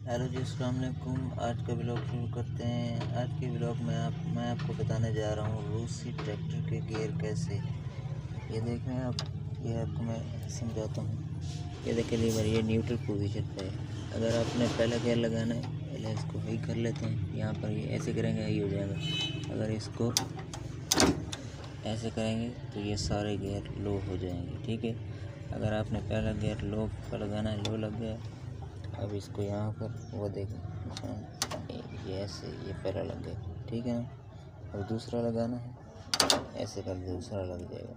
Hello जी, अस्सलाम वालेकुम। आज का ब्लॉग शुरू करते हैं। आज के ब्लॉग में मैं आपको बताने जा रहा हूँ रूसी ट्रैक्टर के गियर कैसे। ये देखें आप, ये आपको मैं समझाता हूँ। ये देखिए लीवर, ये न्यूट्रल पोजीशन पे है। अगर आपने पहला गियर लगाना है, पहले इसको वही कर लेते हैं। यहाँ पर ये ऐसे करेंगे, यही हो जाएगा। अगर इसको ऐसे करेंगे तो ये सारे गियर लो हो जाएंगे, ठीक है। अगर आपने पहला गियर लो पर लगाना है, लो लग गया। अब इसको यहाँ पर वो देखें, ये ऐसे, ये पहला लग गया, ठीक है ना। अब दूसरा लगाना है, ऐसे कर दूसरा लग जाएगा।